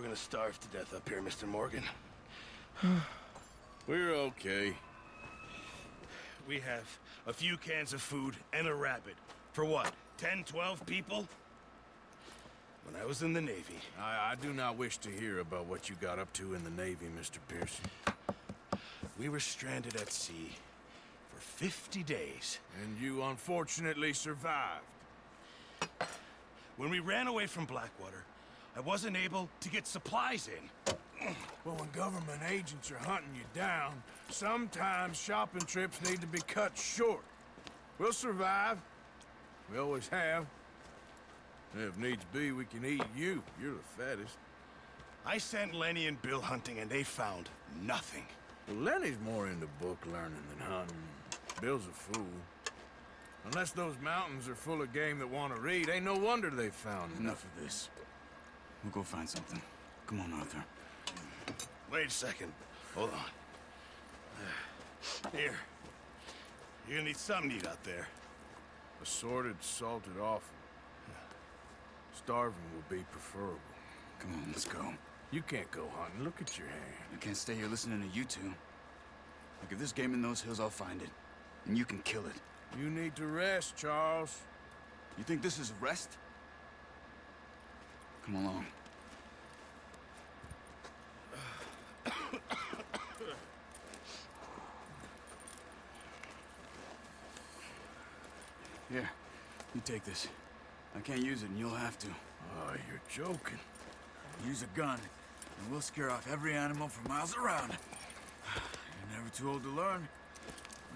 gonna starve to death up here, Mr. Morgan. We're okay. We have a few cans of food and a rabbit. For what, 10, 12 people? When I was in the Navy... I do not wish to hear about what you got up to in the Navy, Mr. Pearson. We were stranded at sea for 50 days. And you unfortunately survived. When we ran away from Blackwater, I wasn't able to get supplies in. Well, when government agents are hunting you down, sometimes shopping trips need to be cut short. We'll survive. We always have. If needs be, we can eat you. You're the fattest. I sent Lenny and Bill hunting, and they found nothing. Well, Lenny's more into book learning than hunting. Bill's a fool. Unless those mountains are full of game that want to read, ain't no wonder they found Enough of this. We'll go find something. Come on, Arthur. Wait a second. Hold on. Here. You're gonna need something to eat out there. Assorted, salted offal. Starving will be preferable. Come on, let's go. You can't go hunting. Look at your hand. I can't stay here listening to you two. Look, if there's game in those hills, I'll find it. And you can kill it. You need to rest, Charles. You think this is rest? Come along. Here, you take this. I can't use it, and you'll have to. Oh, you're joking. Use a gun, and we'll scare off every animal for miles around. You're never too old to learn,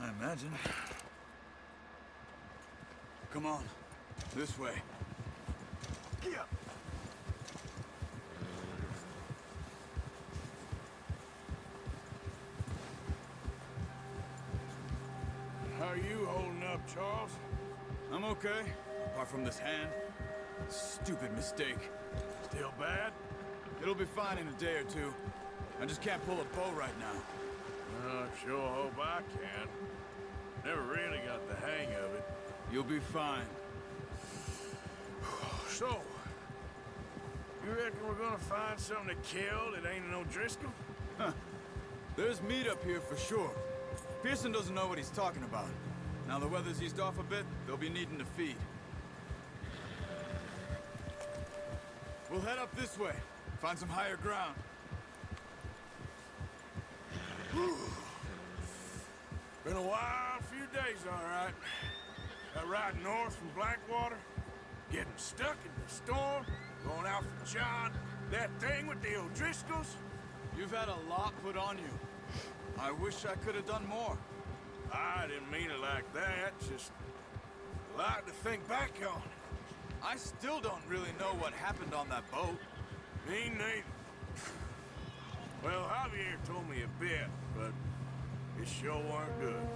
I imagine. Come on, this way. Get up. How are you holding up, Charles? I'm okay, apart from this hand. Stupid mistake. Still bad? It'll be fine in a day or two. I just can't pull a bow right now. I sure hope I can. Never really got the hang of it. You'll be fine. So, you reckon we're gonna find something to kill that ain't no Driscoll? Huh. There's meat up here for sure. Pearson doesn't know what he's talking about. Now the weather's eased off a bit, they'll be needing to feed. We'll head up this way. Find some higher ground. Been a wild few days, all right. That ride north from Blackwater, getting stuck in the storm, going out for John, that thing with the O'Driscolls. You've had a lot put on you. I wish I could have done more. I didn't mean it like that, just a lot to think back on. I still don't really know what happened on that boat. Me neither. Well, Javier told me a bit, but it sure weren't good.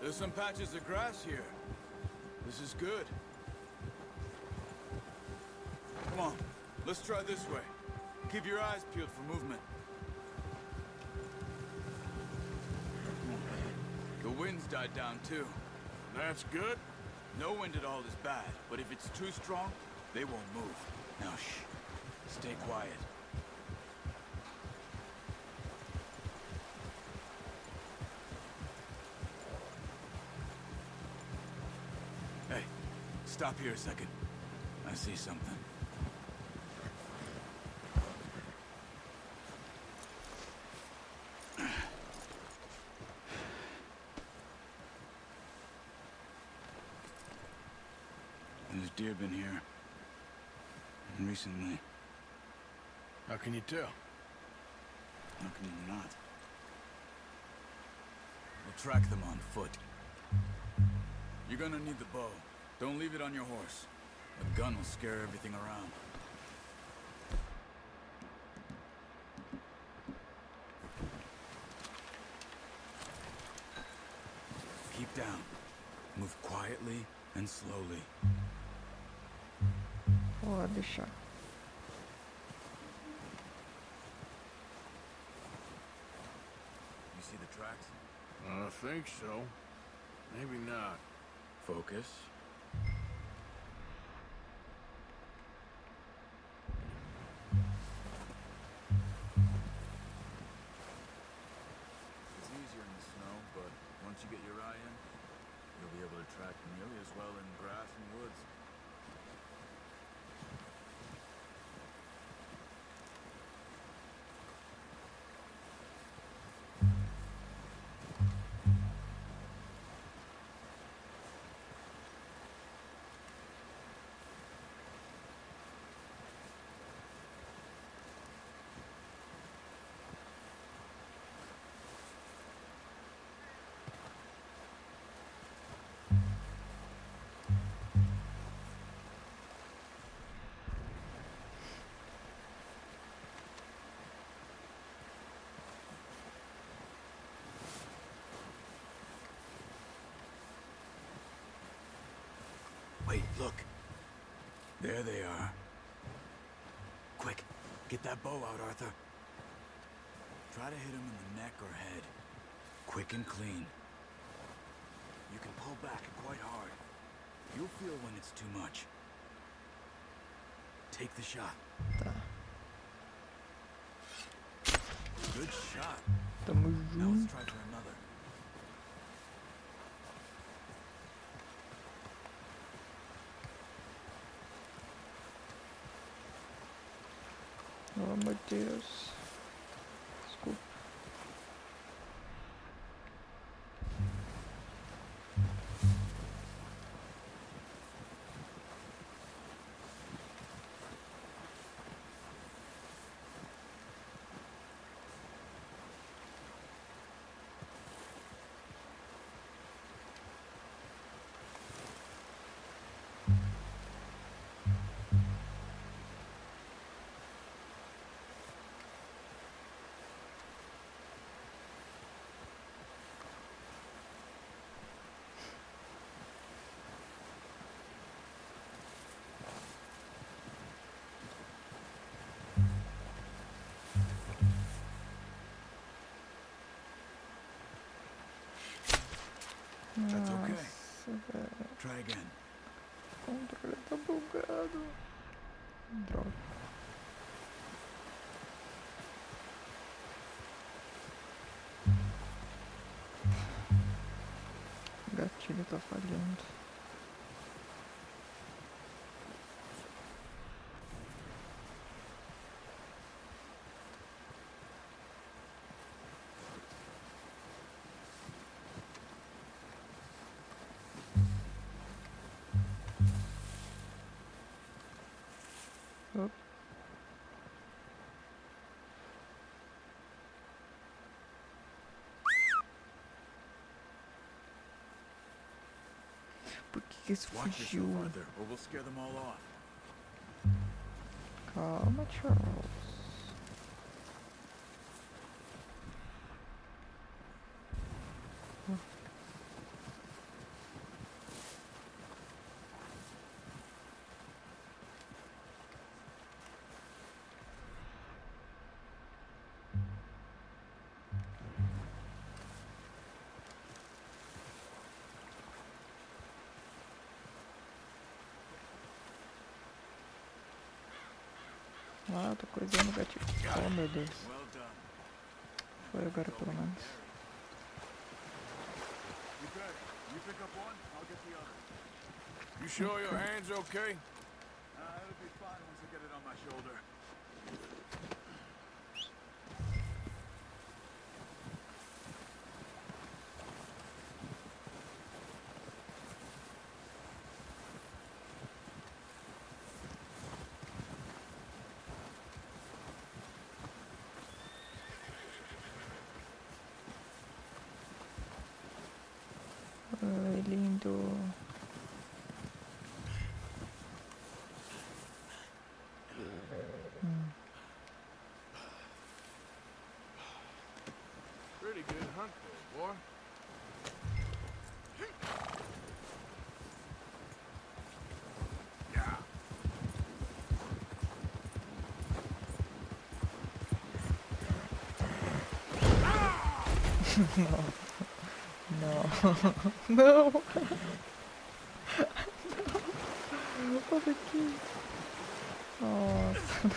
There's some patches of grass here. This is good. Come on, let's try this way. Keep your eyes peeled for movement. The wind's died down too. That's good. No wind at all is bad, but if it's too strong, they won't move. Now shh, stay quiet. Hey, stop here a second. I see something. There's deer been here. recently. How can you tell? How can you not? We'll track them on foot. You're gonna need the bow. Don't leave it on your horse. A gun will scare everything around. Keep down. Move quietly and slowly. Pode deixar. You see the tracks? I think so. Maybe not. Focus. It's easier in the snow, but once you get your eye in, you'll be able to track nearly as well in grass and woods. Wait, look. There they are. Quick, get that bow out, Arthur. Try to hit him in the neck or head. Quick and clean. You can pull back quite hard. You'll feel when it's too much. Take the shot. Tá. Good shot. Tamo Now let's junto. try for another. Oh meu Deus. Desculpa. That's okay. Nossa, velho. Try again. O controle tá bugado. Droga. O gatilho tá falhando. Op. Por que isso Watch yourself, fugiu? Arthur, or we'll scare them all off. Calma, Charles. Ah, tô coisando o gatilho. Oh meu Deus. Well done. Foi agora pelo menos. You good? You pick up one, I'll get the other. You sure your hand's okay? It'll be fine once I get it on my shoulder. lindo. Pretty good hunt there, boy. Yeah. No. No. Olha aqui. Nossa.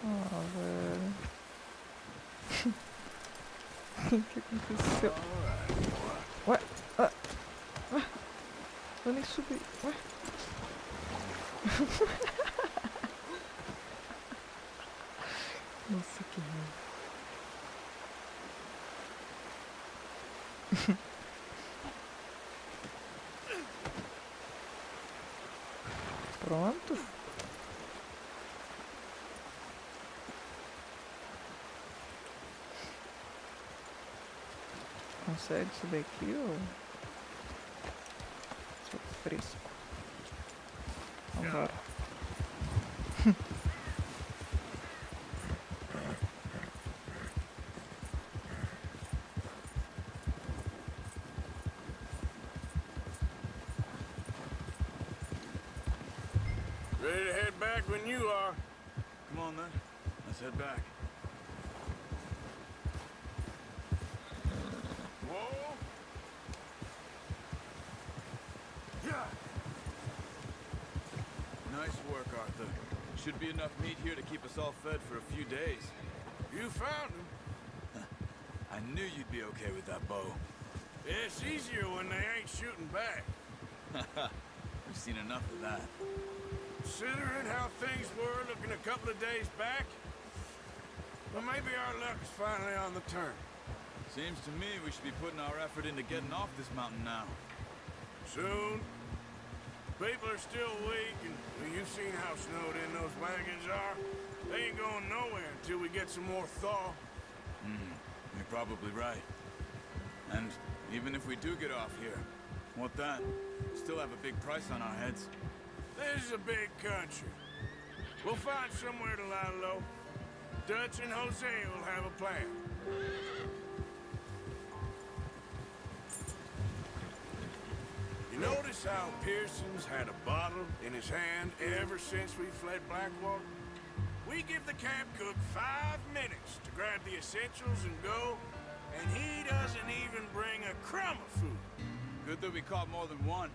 Ah, velho. O que aconteceu? Ué? Ah. Ué? Eu nem subi. Ué? Nossa, que raiva. Pronto. Consegue subir aqui ou... Sou fresco. Vambora. Ready to head back when you are. Come on then. Let's head back. Whoa! Yeah. Nice work, Arthur. Should be enough meat here to keep us all fed for a few days. You found him. I knew you'd be okay with that bow. It's easier when they ain't shooting back. We've seen enough of that. Considering how things were looking a couple of days back, well, maybe our luck is finally on the turn. Seems to me we should be putting our effort into getting off this mountain now. Soon. People are still weak, and well, you've seen how snowed in those wagons are. They ain't going nowhere until we get some more thaw. You're probably right. And even if we do get off here, what then? Still have a big price on our heads. This is a big country. We'll find somewhere to lie low. Dutch and Jose will have a plan. You notice how Pearson's had a bottle in his hand ever since we fled Blackwater? We give the camp cook 5 minutes to grab the essentials and go, and he doesn't even bring a crumb of food. Good that we caught more than one.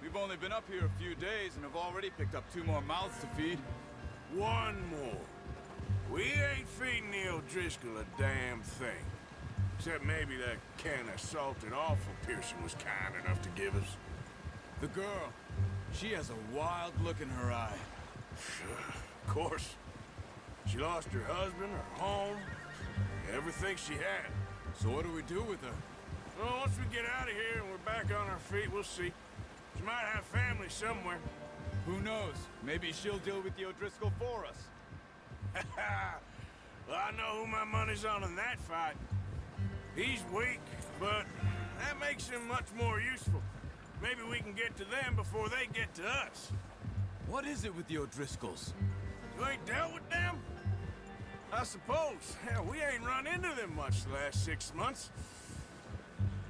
We've only been up here a few days and have already picked up 2 more mouths to feed. One more. We ain't feeding the O'Driscoll a damn thing. Except maybe that can of salted offal Pearson was kind enough to give us. The girl, she has a wild look in her eye. Of course. She lost her husband, her home, everything she had. So what do we do with her? Well, once we get out of here and we're back on our feet, we'll see. She might have family somewhere. Who knows? Maybe she'll deal with the O'Driscoll for us. Well, I know who my money's on in that fight. He's weak, but that makes him much more useful. Maybe we can get to them before they get to us. What is it with the O'Driscolls? You ain't dealt with them? I suppose. Hell, we ain't run into them much the last 6 months.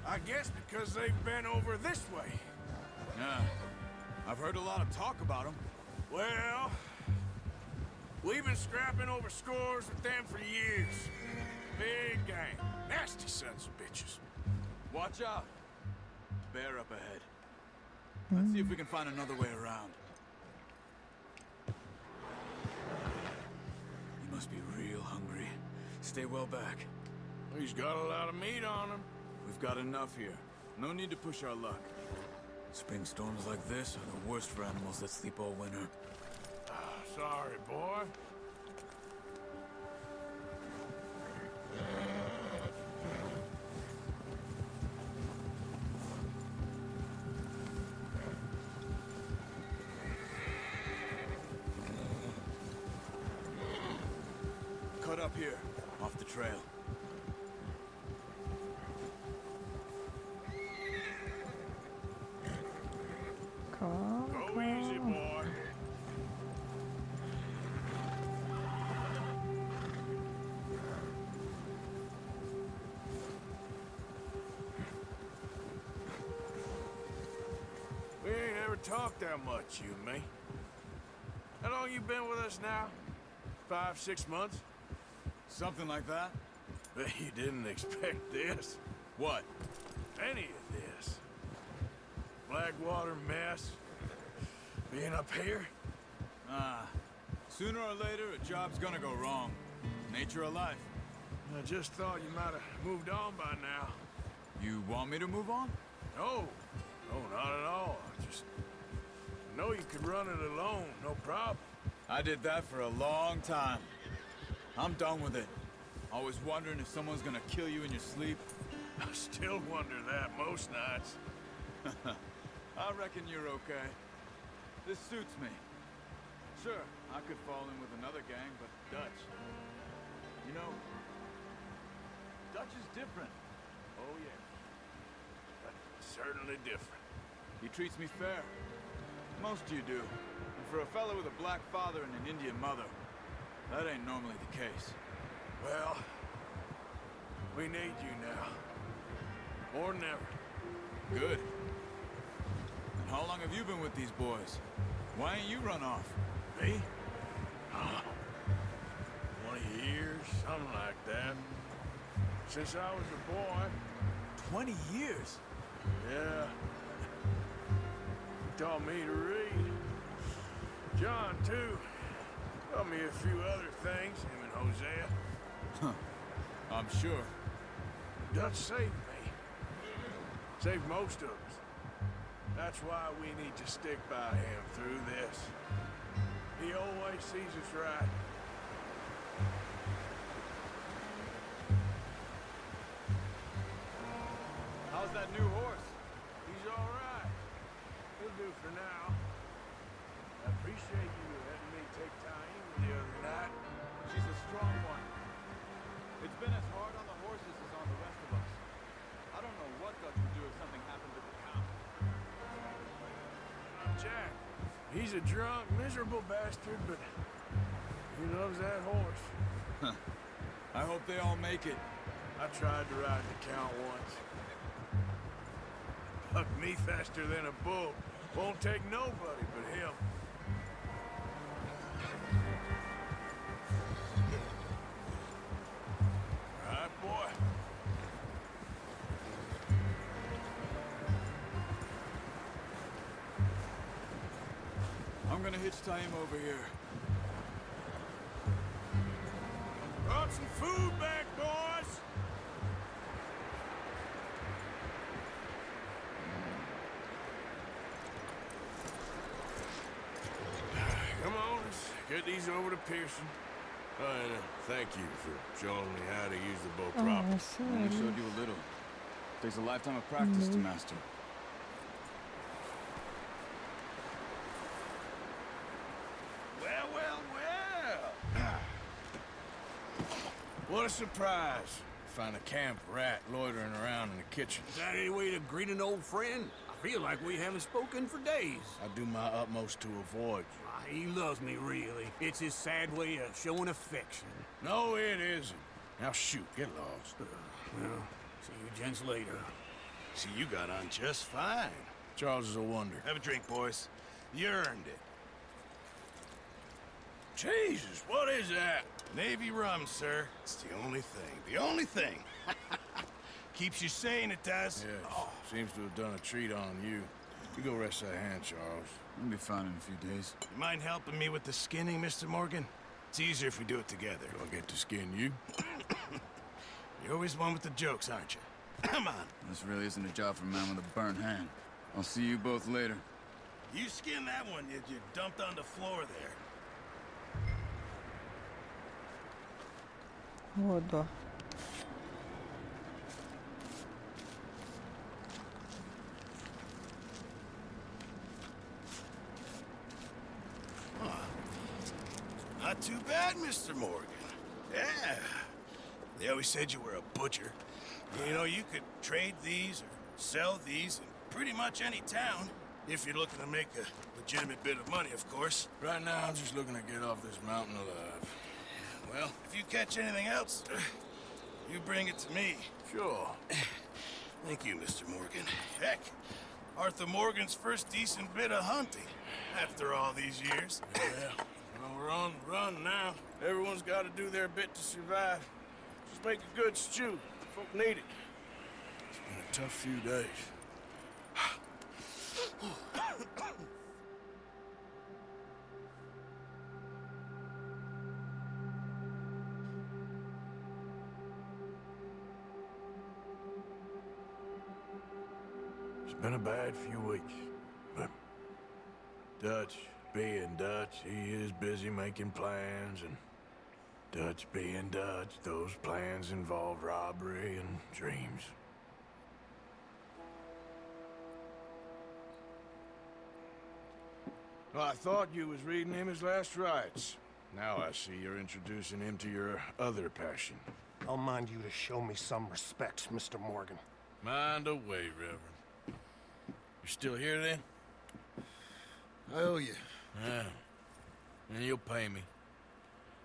I guess because they've been over this way. Yeah, I've heard a lot of talk about them. Well, we've been scrapping over scores with them for years. Big gang. Nasty sons of bitches. Watch out. Bear up ahead. Let's see if we can find another way around. He must be real hungry. Stay well back. He's got a lot of meat on him. We've got enough here. No need to push our luck. Spring storms like this are the worst for animals that sleep all winter. Sorry, boy. Cut up here, off the trail. talk that much, you and me. How long you been with us now? 5, 6 months? Something like that? Bet you didn't expect this. What? Any of this. Blackwater mess. Being up here? Sooner or later, a job's gonna go wrong. Nature of life. I just thought you might have moved on by now. You want me to move on? No. No, not at all. I just know you could run it alone, no problem. I did that for a long time. I'm done with it. Always wondering if someone's gonna kill you in your sleep. I still wonder that most nights. I reckon you're okay. This suits me. Sure, I could fall in with another gang, but Dutch. You know, Dutch is different. Oh, yeah. But certainly different. He treats me fair. Most of you do. And for a fellow with a black father and an Indian mother, that ain't normally the case. Well, we need you now. More than ever. Good. And how long have you been with these boys? Why ain't you run off? Me? 20 years, something like that. Since I was a boy. 20 years? Yeah. He taught me to read. John, too. Taught me a few other things, him and Hosea. I'm sure. Dutch saved me. Saved most of us. That's why we need to stick by him through this. He always sees us right. How's that new horse? He's all right. He'll do for now. I appreciate you letting me take time with you the other night. She's a strong one. It's been as hard on the horses as on the rest of us. I don't know what Dutch would do if something happened to the count. Jack, he's a drunk, miserable bastard, but he loves that horse. I hope they all make it. I tried to ride the count once. Bucked me faster than a bull. Won't take nobody but him. Right, boy. I'm gonna hitch tie him over here. Brought some food back, boys. Come on, let's get these over to Pearson. And thank you for showing me how to use the bow properly. Ah, Only sério? showed you a little. Takes a lifetime of practice to master. Well, well, well. What a surprise. Find a camp rat loitering around in the kitchen. Is that any way to greet an old friend? I feel like we haven't spoken for days. I do my utmost to avoid you. He loves me, really. It's his sad way of showing affection. No, it isn't. Now shoot, get lost. Well, see you gents later. See, you got on just fine. Charles is a wonder. Have a drink, boys. You earned it. Jesus, what is that? Navy rum, sir. It's the only thing. The only thing. Keeps you sane, it does. Yes, seems to have done a treat on you. You go rest that hand, Charles. I'll be fine in a few days. You mind helping me with the skinning, Mr. Morgan? It's easier if we do it together. Do I get to skin you? You're always one with the jokes, aren't you? Come on. This really isn't a job for a man with a burnt hand. I'll see you both later. You skinned that one you dumped on the floor there. Ô, dó. Not too bad, Mr. Morgan. Yeah. They always said you were a butcher. You know, you could trade these or sell these in pretty much any town. If you're looking to make a legitimate bit of money, of course. Right now, I'm just looking to get off this mountain alive. Well, if you catch anything else, you bring it to me. Sure. Thank you, Mr. Morgan. Heck, Arthur Morgan's first decent bit of hunting after all these years. Yeah, well, we're on the run now. Everyone's got to do their bit to survive. Just make a good stew. Folk need it. It's been a tough few days. It's been a bad few weeks, but Dutch being Dutch, he is busy making plans, and Dutch being Dutch, those plans involve robbery and dreams. Well, I thought you was reading him his last rites. Now I see you're introducing him to your other passion. I'll mind you to show me some respect, Mr. Morgan. Mind away, Reverend. You still here, then? I owe you. Yeah. And you'll pay me.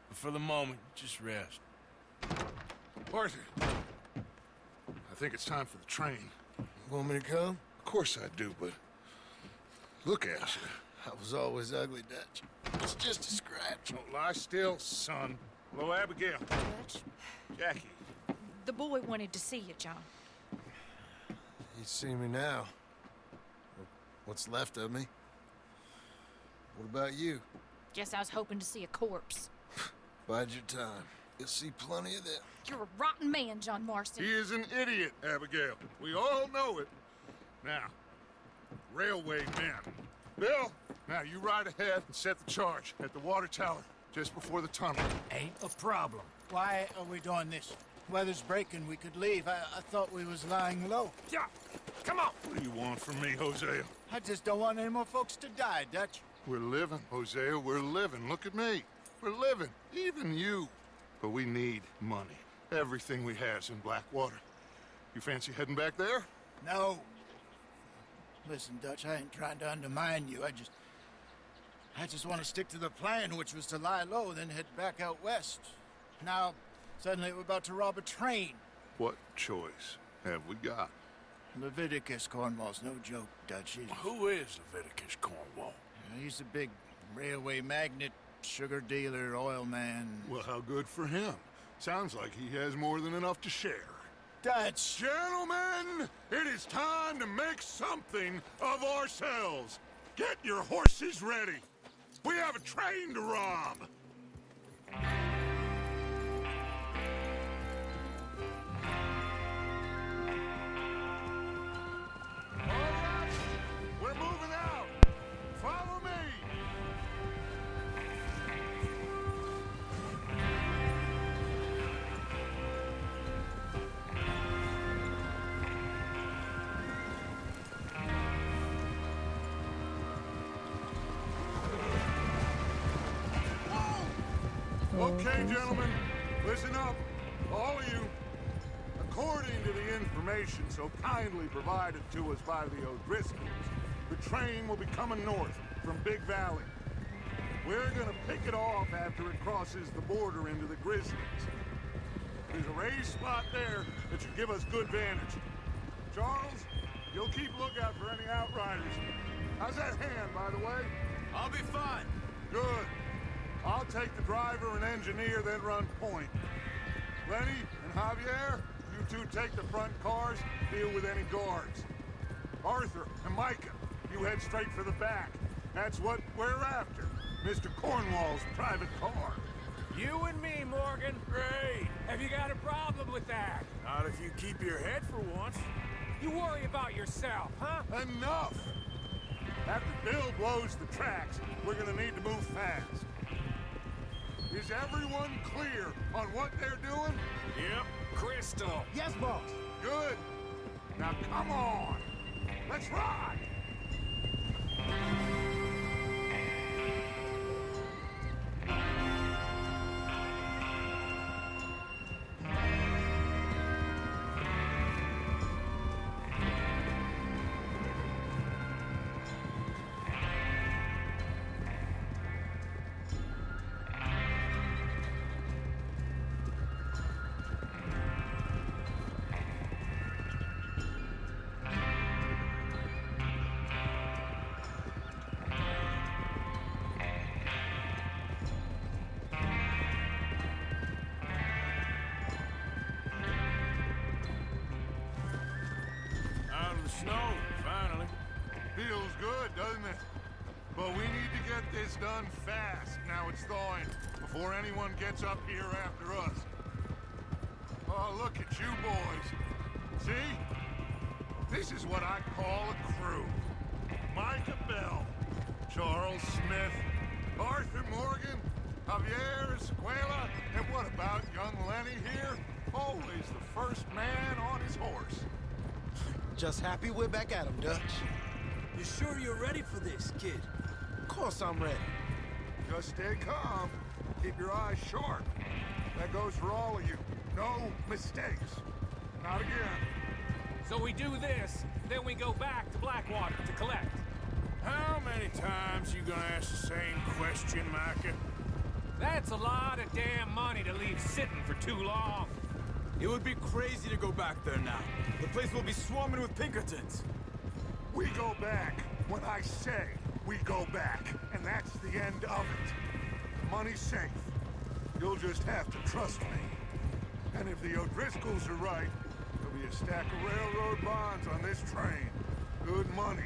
But for the moment, just rest. Arthur, I think it's time for the train. Want me to come? Of course I do, but look at you. I was always ugly, Dutch. It's just a scratch. Don't lie still, son. Hello, Abigail. Dutch, Jackie. the boy wanted to see you, John. You see me now. What's left of me? What about you? Guess I was hoping to see a corpse. Bide your time. You'll see plenty of them. You're a rotten man, John Marston. He is an idiot, Abigail. We all know it. Now, railway men. Bill, now you ride ahead and set the charge at the water tower just before the tunnel. Ain't a problem. Why are we doing this? Weather's breaking, we could leave. I thought we was lying low. Yeah, come on. What do you want from me, Hosea? I just don't want any more folks to die, Dutch. We're living, Hosea, we're living. Look at me. We're living, even you. But we need money. Everything we have's in Blackwater. You fancy heading back there? No. Listen, Dutch, I ain't trying to undermine you. I just want to stick to the plan, which was to lie low, then head back out west. Now, suddenly we're about to rob a train. What choice have we got? Leviticus Cornwall's no joke, Dutch. Who is Leviticus Cornwall? He's a big railway magnate, sugar dealer, oil man. Well, how good for him. Sounds like he has more than enough to share. Dutch! Gentlemen, it is time to make something of ourselves. Get your horses ready. We have a train to rob. All right, we're moving out. Follow me. Okay, gentlemen, listen up, all of you. According to the information so kindly provided to us by the O'Driscolls, the train will be coming north from Big Valley. We're gonna pick it off after it crosses the border into the Grizzlies. There's a raised spot there that should give us good vantage. Charles, you'll keep lookout for any outriders. How's that hand, by the way? I'll be fine. Good. I'll take the driver and engineer, then run point. Lenny and Javier, you two take the front cars, deal with any guards. Arthur and Micah, you head straight for the back. That's what we're after. Mr. Cornwall's private car. You and me, Morgan. Great. Have you got a problem with that? Not if you keep your head for once. You worry about yourself, huh? Enough! After Bill blows the tracks, we're gonna need to move fast. Is everyone clear on what they're doing? Yep. Crystal. Yes, boss. Good. Now come on. Let's ride! snow, finally. Feels good, doesn't it? But we need to get this done fast. Now it's thawing, before anyone gets up here after us. Oh, look at you boys. See? This is what I call a crew. Micah Bell, Charles Smith, Arthur Morgan, Javier Escuela, and what about young Lenny here? Always the first man on his horse. Just happy we're back at 'em, Dutch. You sure you're ready for this, kid? Of course I'm ready. Just stay calm. Keep your eyes sharp. That goes for all of you. No mistakes. Not again. So we do this, then we go back to Blackwater to collect. How many times you gonna ask the same question, Micah? That's a lot of damn money to leave sitting for too long. It would be crazy to go back there now. The place will be swarming with Pinkertons. We go back when I say we go back, and that's the end of it. The money's safe. You'll just have to trust me. And if the O'Driscolls are right, there'll be a stack of railroad bonds on this train. Good money,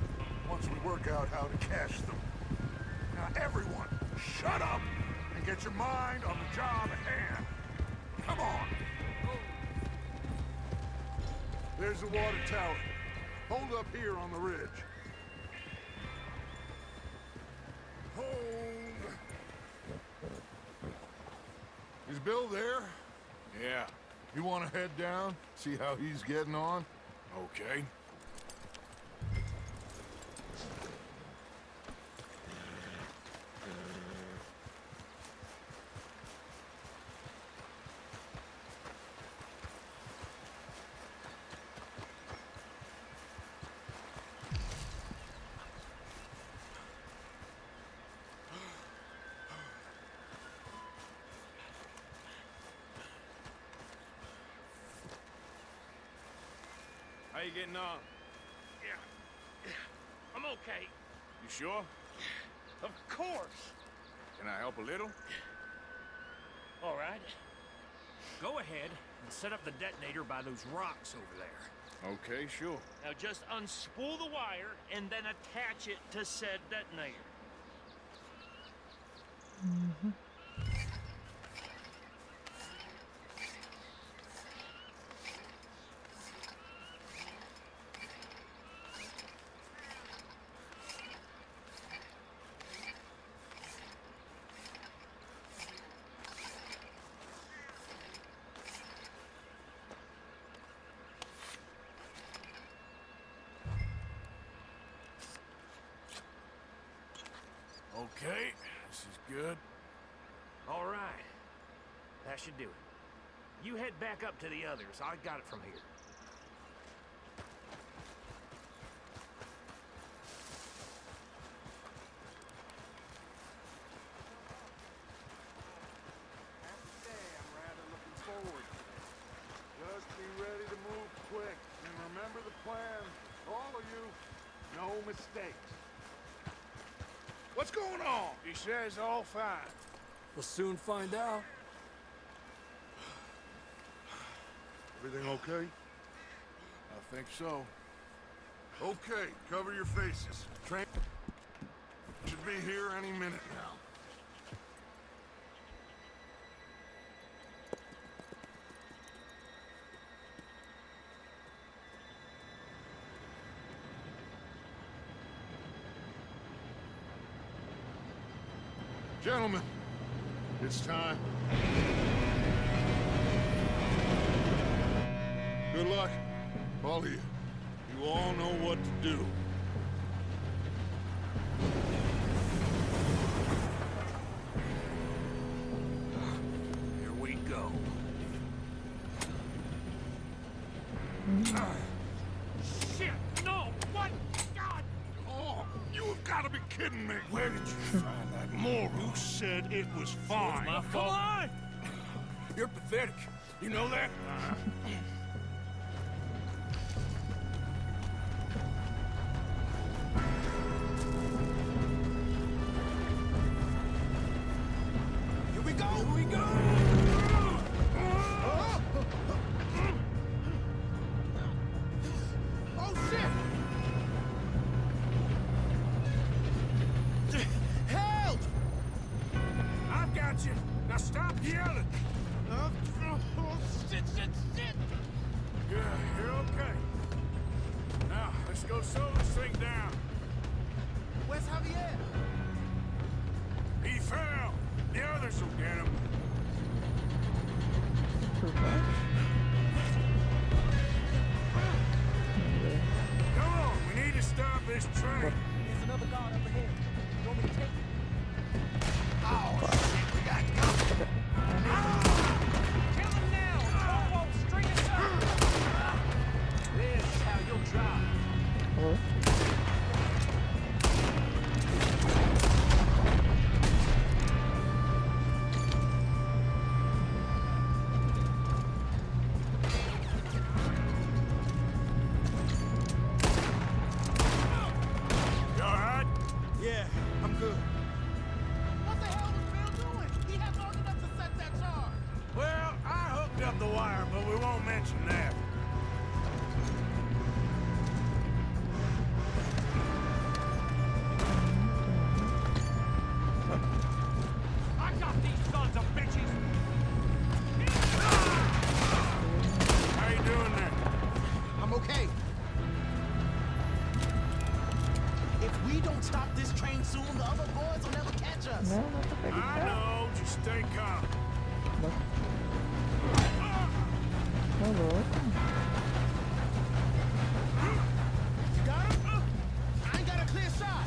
once we work out how to cash them. Now everyone, shut up and get your mind on the job at hand. Come on. There's the water tower. Hold up here on the ridge. Hold. Is Bill there? Yeah, You want to head down, see how he's getting on? okay. How you getting on? Yeah, I'm okay. You sure? Of course. Can I help a little? All right. Go ahead and set up the detonator by those rocks over there. Okay, sure. Now just unspool the wire and then attach it to said detonator. Okay, this is good. All right. That should do it. You head back up to the others. I got it from here. I'm rather looking forward to it. Just be ready to move quick, and remember the plan. All of you, no mistakes. What's going on? He says all fine. We'll soon find out. Everything okay? I think so. Okay, cover your faces. Train should be here any minute now. Gentlemen, it's time. Good luck, all of you. You all know what to do. Here we go. Shit! No! What? God! Oh, you have got to be kidding me. Where did you find that moral? You said it was fine. My fault. Come on! You're pathetic. You know that? Here we go! Here we go! Oh, shit! Let's go slow this thing down. Where's Javier? He fell. The others will get him. Come on, we need to stop this train. There's another guard up ahead. You want me to take it? Oh, shit, we got company. Kill him now! Paul won't string us up! This is how you'll drop. Hello? You alright? Yeah, I'm good. What the hell was Bill doing? He had long enough to set that charge. Well, I hooked up the wire, but we won't mention that. I got these sons of bitches! How you doing there? I'm okay. If we don't stop this train soon, the other boys will never catch us. Não, não tô pegando. I know, just stay calm. Ô, louco. You got him? I ain't got a clear shot.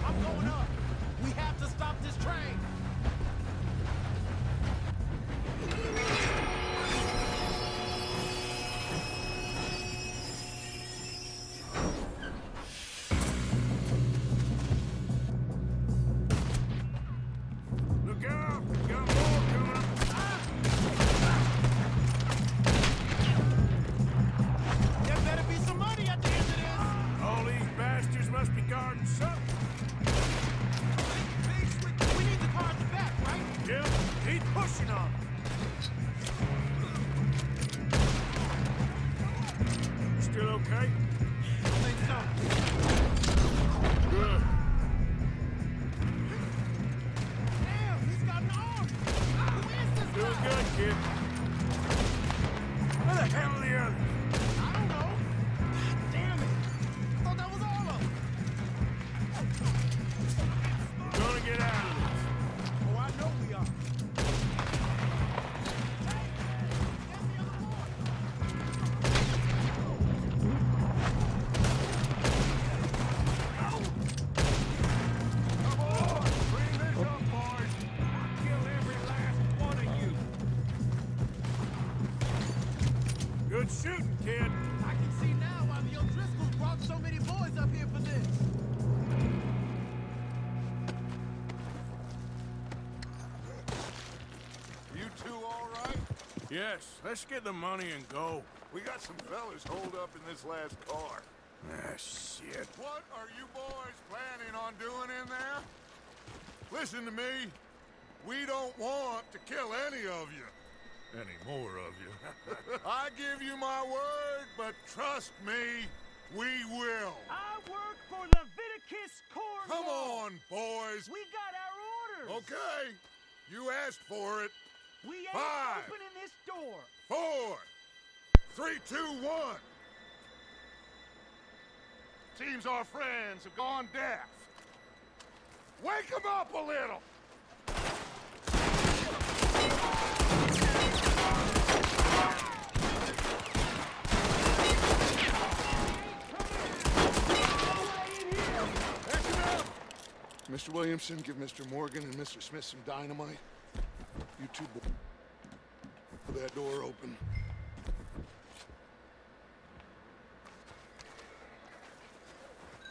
I'm going up. We have to stop this train. Look out! We got more coming. There better be some money at the end of this. All these bastards must be guarding something. We need the cards back, right? Yep, keep pushing on. Still okay? I think so. Good. Damn, he's got an arm. Who is this Doing guy? good, kid. Where the hell are the others? I don't know. God damn it. I thought that was all of them. We're gonna get out of this. Oh, I know we are. Hey, there's the other boy. Come on, bring this up, boys. Kill every last one of you! Good shooting, kid. I can see now why the O'Driscolls brought so many boys up here for this. You two all right? Yes, let's get the money and go. We got some fellas holed up in this last car. Ah, shit. What are you boys planning on doing in there? Listen to me. We don't want to kill any of you. Any more of you. I give you my word, but trust me, we will. I work for Leviticus Corps! Come on, boys. We got our orders! Okay. You asked for it. We ain't 5, opening this door! 4, 3, 2, 1. Seems our friends have gone deaf. Wake them up a little. Mr. Williamson, give Mr. Morgan and Mr. Smith some dynamite. You two pull that door open.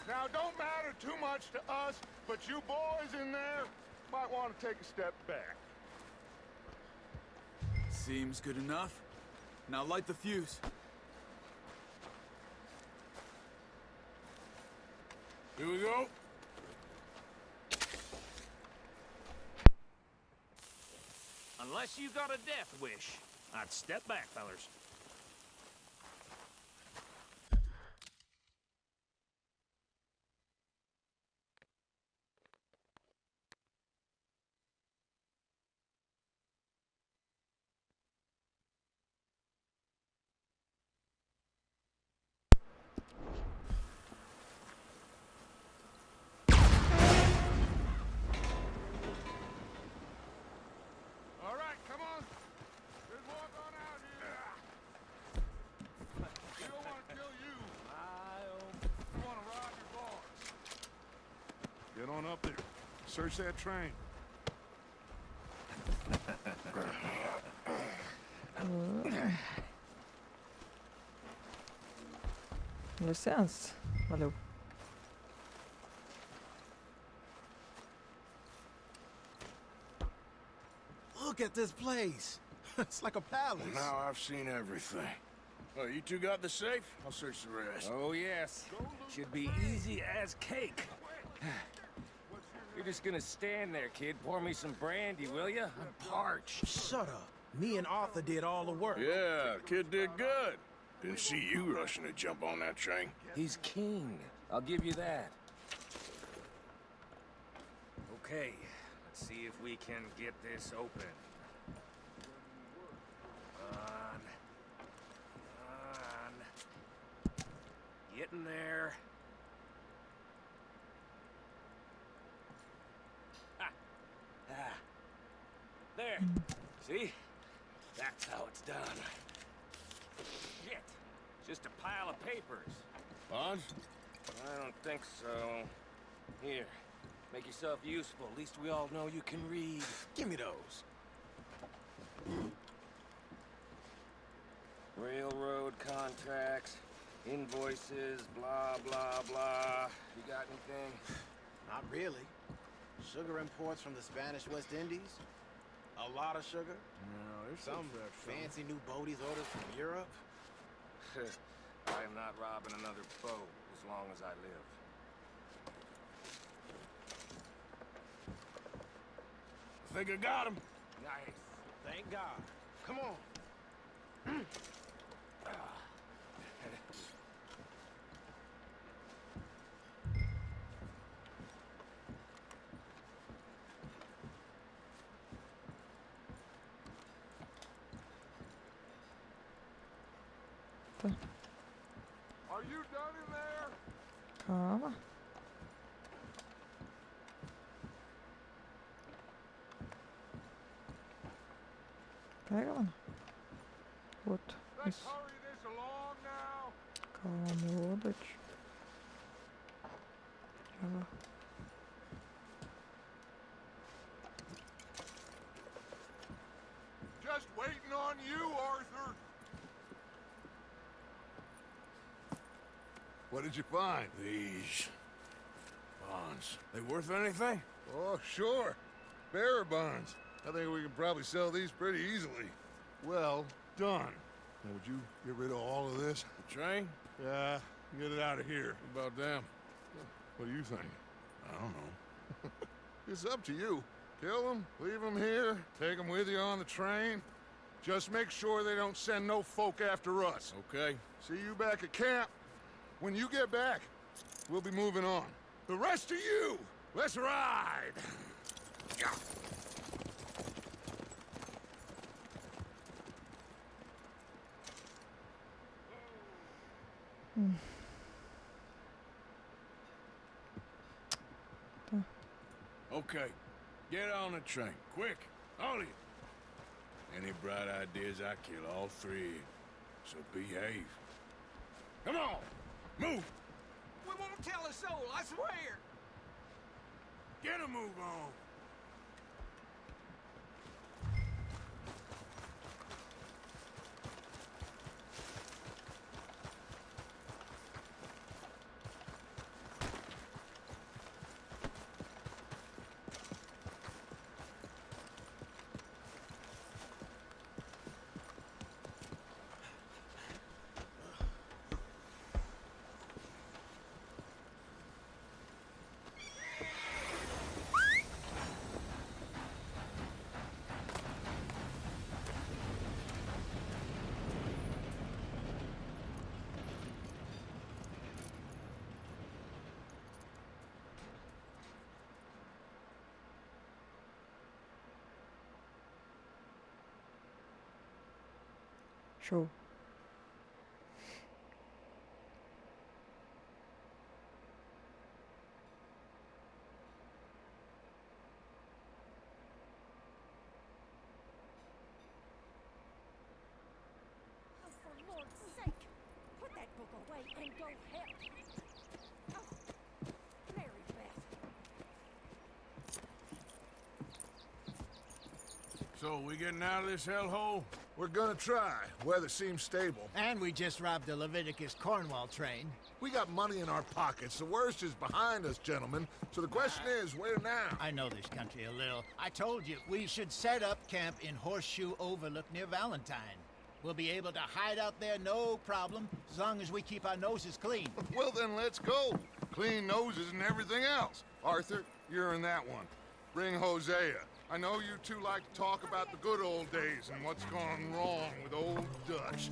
Now, don't matter too much to us, but you boys in there might want to take a step back. Seems good enough. Now light the fuse. Here we go. Unless you got a death wish, I'd step back, fellers. Get on up there. Search that train. Licença. Valeu. Look at this place. It's like a palace. Now I've seen everything. Well, you two got the safe? I'll search the rest. Oh, yes. Should be easy as cake. You're just gonna stand there, kid. Pour me some brandy, will ya? I'm parched. Shut up. Me and Arthur did all the work. Yeah, kid did good. Didn't see you rushing to jump on that train. He's king. I'll give you that. Okay, let's see if we can get this open. On. Get in there. There. See? That's how it's done. Shit. Just a pile of papers. Bonds? I don't think so. Here. Make yourself useful. At least we all know you can read. Give me those. Railroad contracts, invoices, blah, blah, blah. You got anything? Not really. Sugar imports from the Spanish West Indies. A lot of sugar. No, there's Some fancy new boaties ordered from Europe. I am not robbing another boat as long as I live. I think I got him. Nice. Thank God. Come on. Are you done in there? Calma. Pega, mano. Outro. Let's Isso. hurry this along now. Calma, Dutch. Já vou. Just waiting on you, Arthur. What did you find? These bonds. They worth anything? Oh, sure. Bearer bonds. I think we can probably sell these pretty easily. Well done. Now, would you get rid of all of this? The train? Yeah, get it out of here. What about them? What do you think? I don't know. It's up to you. Kill them, leave them here, take them with you on the train. Just make sure they don't send no folk after us. Okay. See you back at camp. When you get back, we'll be moving on. The rest of you, let's ride! Okay. Get on the train. Quick. All of you. Any bright ideas, I kill all three of you. So behave. Come on! Move! We won't tell a soul, I swear! Get a move on! Show. Oh, for Lord's sake! Put that book away and go help! Oh, Mary Beth, So, we getting out of this hellhole? We're gonna try. Weather seems stable. And we just robbed the Leviticus Cornwall train. We got money in our pockets. The worst is behind us, gentlemen. So the question is, where now? I know this country a little. I told you, we should set up camp in Horseshoe Overlook near Valentine. We'll be able to hide out there, no problem, as long as we keep our noses clean. Well, then let's go. Clean noses and everything else. Arthur, you're in that one. Bring Hosea. I know you two like to talk about the good old days and what's gone wrong with old Dutch.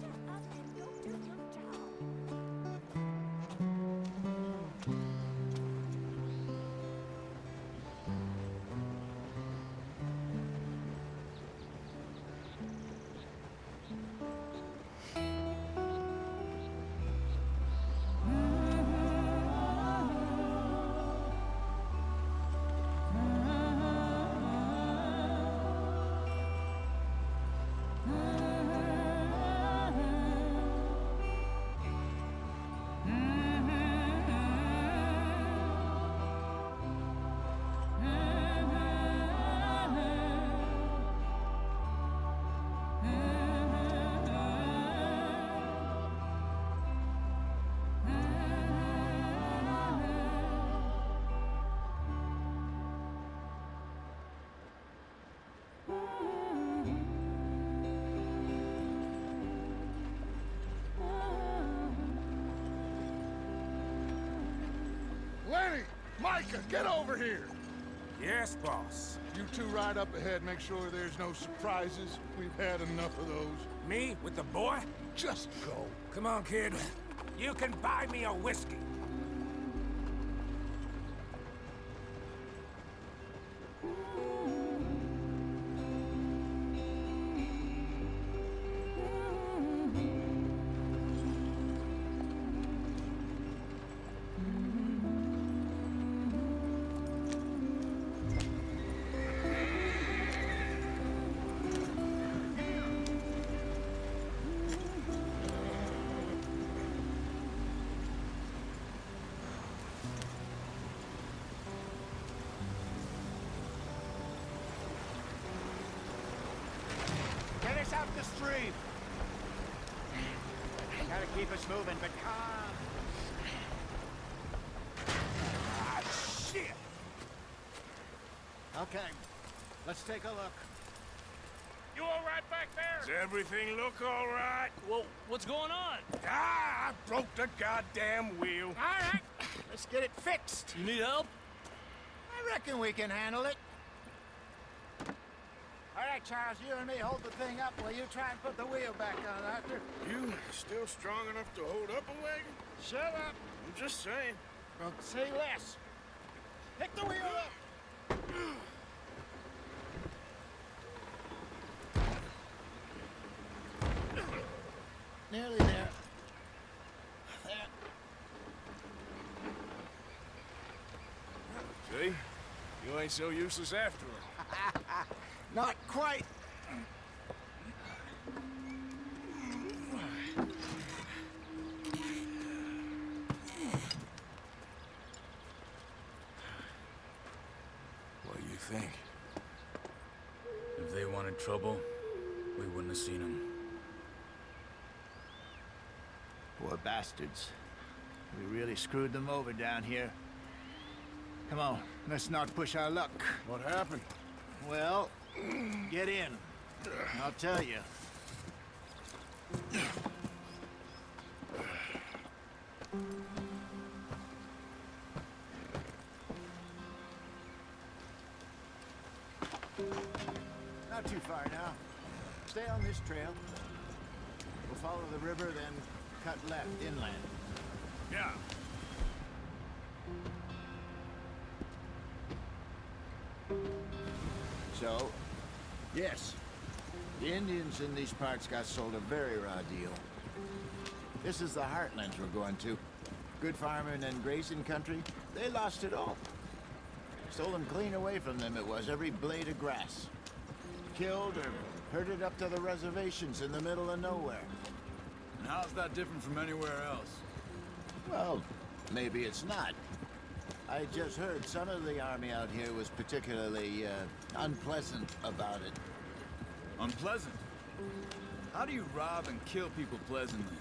Lenny! Micah, get over here! Yes, boss. You two ride up ahead, make sure there's no surprises. We've had enough of those. Me with the boy? Just go. Come on, kid. You can buy me a whiskey. Get us out the stream! Gotta keep us moving, but calm. Ah, shit! Okay, let's take a look. You all right back there? Does everything look all right? Well, what's going on? Ah, I broke the goddamn wheel. All right, let's get it fixed. You need help? I reckon we can handle it. All right, Charles, you and me hold the thing up while you try and put the wheel back on, Arthur. You still strong enough to hold up a wagon? Shut up. I'm just saying. Well, say less. Pick the wheel up. Nearly there. There. See? You ain't so useless after all. Not quite. What do you think? If they wanted trouble, we wouldn't have seen them. Poor bastards. We really screwed them over down here. Come on, let's not push our luck. What happened? Well, get in. I'll tell you. Not too far now. Stay on this trail. We'll follow the river, then cut left inland. Yeah. So, yes, the Indians in these parts got sold a very raw deal. This is the heartlands we're going to. Good farming and grazing country, they lost it all. Stolen clean away from them it was, every blade of grass. Killed or herded up to the reservations in the middle of nowhere. And how's that different from anywhere else? Well, maybe it's not. I just heard some of the army out here was particularly unpleasant about it. Unpleasant? How do you rob and kill people pleasantly?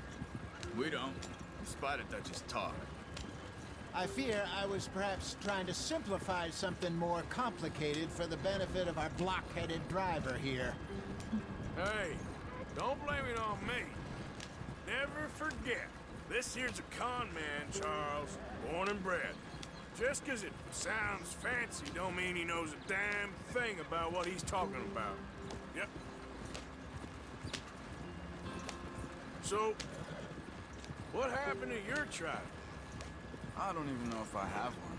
We don't, in spite of Dutch's talk. I fear I was perhaps trying to simplify something more complicated for the benefit of our block-headed driver here. Hey, don't blame it on me. Never forget, this here's a con man, Charles, born and bred. Just 'cause it sounds fancy don't mean he knows a damn thing about what he's talking about. Yep. So, what happened to your tribe? I don't even know if I have one.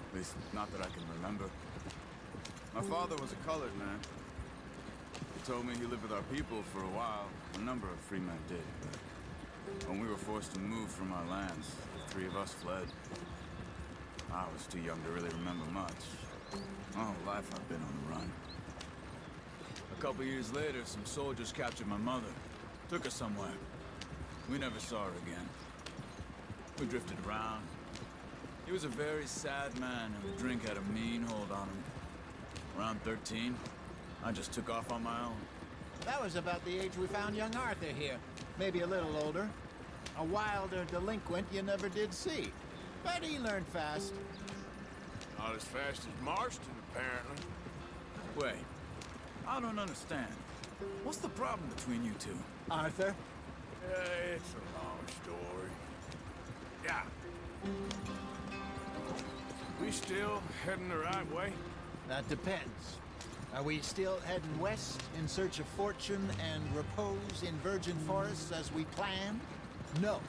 At least, not that I can remember. My father was a colored man. He told me he lived with our people for a while. A number of free men did, but when we were forced to move from our lands, the three of us fled. I was too young to really remember much. My whole life I've been on the run. A couple years later, some soldiers captured my mother. Took her somewhere. We never saw her again. We drifted around. He was a very sad man, and the drink had a mean hold on him. Around 13, I just took off on my own. That was about the age we found young Arthur here. Maybe a little older. A wilder delinquent you never did see. But he learned fast. Not as fast as Marston, apparently. Wait, I don't understand. What's the problem between you two? Arthur? It's a long story. Yeah. We still heading the right way? That depends. Are we still heading west in search of fortune and repose in virgin forests as we planned? No.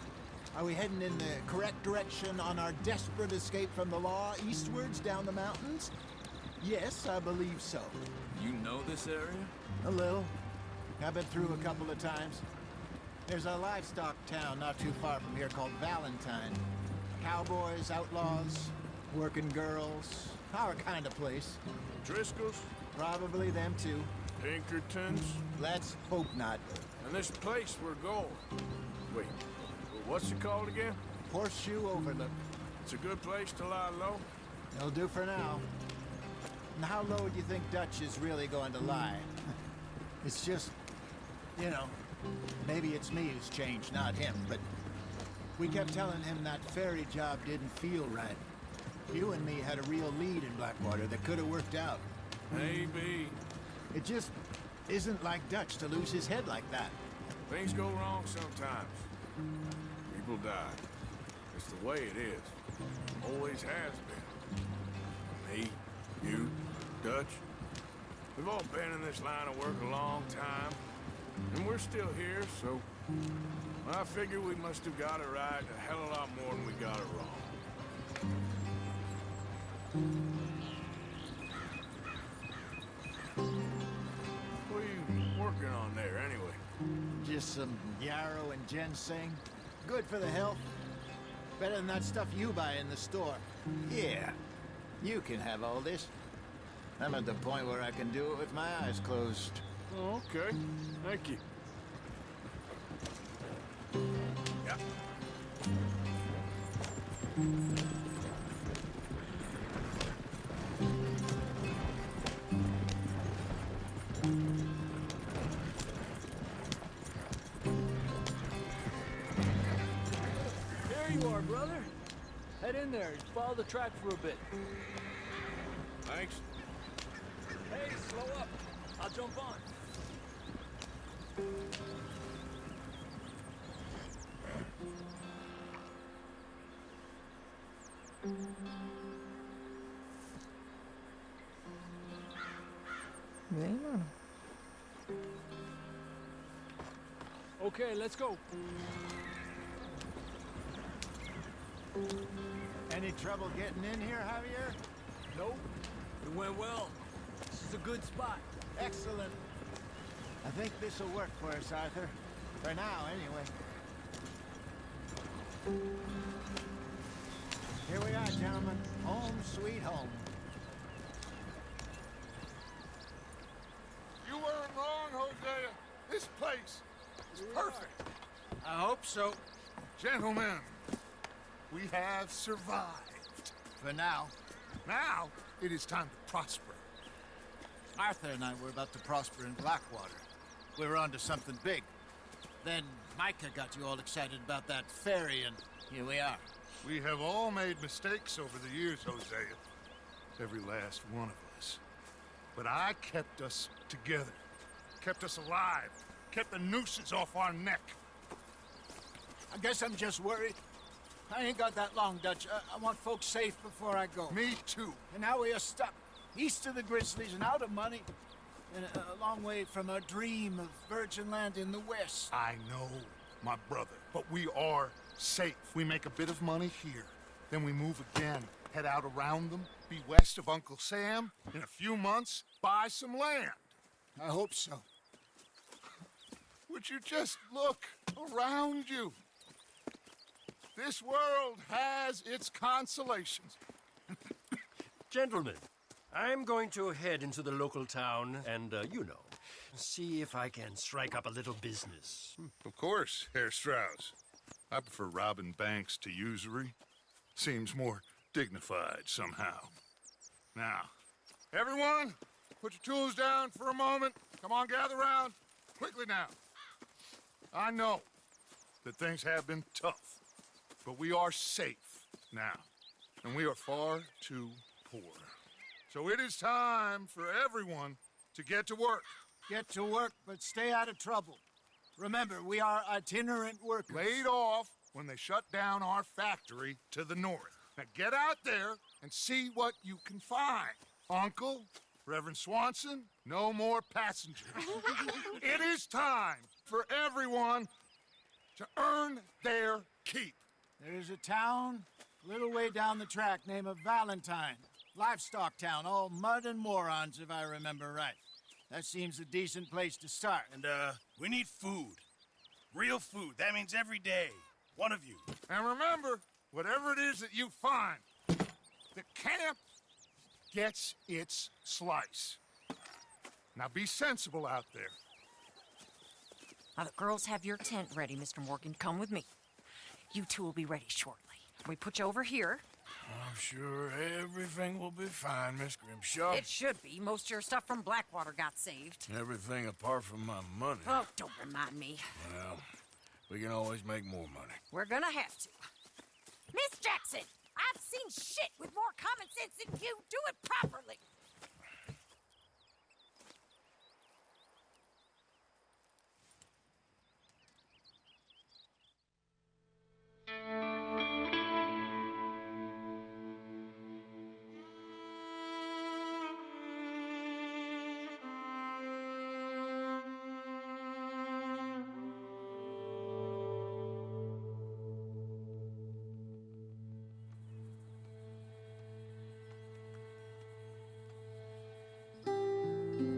Are we heading in the correct direction on our desperate escape from the law eastwards down the mountains? Yes, I believe so. You know this area? A little. I've been through a couple of times. There's a livestock town not too far from here called Valentine. Cowboys, outlaws, working girls, our kind of place. Driscoll's? Probably them too. Pinkertons? Let's hope not. And this place we're going. Wait, what's it called again? Horseshoe Overlook. It's a good place to lie low? It'll do for now. And how low do you think Dutch is really going to lie? It's just, you know, maybe it's me who's changed, not him, but we kept telling him that ferry job didn't feel right. You and me had a real lead in Blackwater that could have worked out. Maybe. It just isn't like Dutch to lose his head like that. Things go wrong sometimes. People die. It's the way it is. Always has been. Me, you, Dutch. We've all been in this line of work a long time. And we're still here, so I figure we must have got it right a hell of a lot more than we got it wrong. What are you working on there, anyway? Just some yarrow and ginseng. Good for the health. Better than that stuff you buy in the store. Yeah, you can have all this. I'm at the point where I can do it with my eyes closed. Oh, okay. Thank you. Yeah. There you are, brother. Head in there and follow the track for a bit. Thanks. Hey, slow up. I'll jump on. Vem, mano. Okay, let's go. Any trouble getting in here, Javier? Nope. It went well. This is a good spot. Excellent. I think this'll work for us, Arthur. For now, anyway. Here we are, gentlemen. Home sweet home. You weren't wrong, Hosea. This place is perfect. I hope so. Gentlemen, we have survived. For now. Now, it is time to prosper. Arthur and I were about to prosper in Blackwater. we were onto something big. Then Micah got you all excited about that ferry, and here we are. We have all made mistakes over the years, Hosea. Every last one of us. But I kept us together. Kept us alive. Kept the nooses off our neck. I guess I'm just worried. I ain't got that long, Dutch. I want folks safe before I go. Me too. And now we are stuck east of the Grizzlies and out of money, and a long way from our dream of virgin land in the west. I know, my brother, but we are safe. We make a bit of money here, then we move again, head out around them, be west of Uncle Sam. In a few months, buy some land. I hope so. Would you just look around you? This world has its consolations. Gentlemen, I'm going to head into the local town and, see if I can strike up a little business. Of course, Herr Strauss. I prefer robbing banks to usury. Seems more dignified somehow. Now, everyone, put your tools down for a moment. Come on, gather round. Quickly now. I know that things have been tough, but we are safe now, and we are far too poor. So it is time for everyone to get to work. Get to work, but stay out of trouble. Remember, we are itinerant workers. Laid off when they shut down our factory to the north. Now get out there and see what you can find. Uncle, Reverend Swanson, no more passengers. It is time for everyone to earn their keep. There is a town a little way down the track named Valentine. Livestock town, all mud and morons, if I remember right. That seems a decent place to start. And, we need food. Real food. That means every day. One of you. And remember, whatever it is that you find, the camp gets its slice. Now be sensible out there. Now the girls have your tent ready, Mr. Morgan. Come with me. You two will be ready shortly. We put you over here. I'm sure everything will be fine, Miss Grimshaw. It should be. Most of your stuff from Blackwater got saved. Everything apart from my money. Oh, don't remind me. Well, we can always make more money. We're gonna have to. Miss Jackson, I've seen shit with more common sense than you. Do it properly.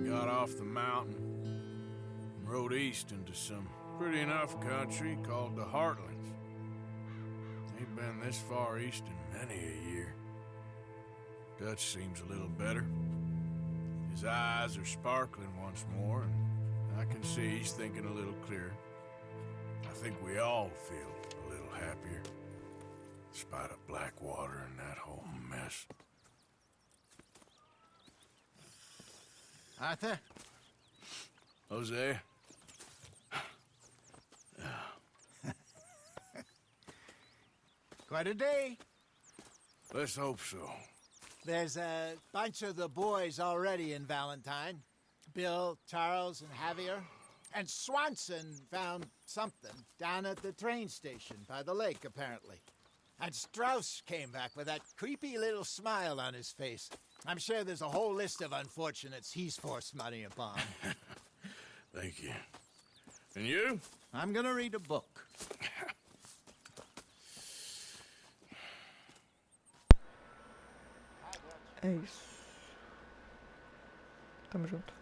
Got off the mountain and rode east into some pretty enough country called the Heartlands. Ain't been this far east in many a year. Dutch seems a little better. His eyes are sparkling once more, and I can see he's thinking a little clearer. I think we all feel a little happier, in spite of Blackwater and that whole mess. Arthur? Jose? Quite a day. Let's hope so. There's a bunch of the boys already in Valentine. Bill, Charles, and Javier. And Swanson found something down at the train station by the lake, apparently. And Strauss came back with that creepy little smile on his face. I'm sure there's a whole list of unfortunates he's forced money upon. Thank you. And you? I'm gonna read a book. É isso. Tamo junto.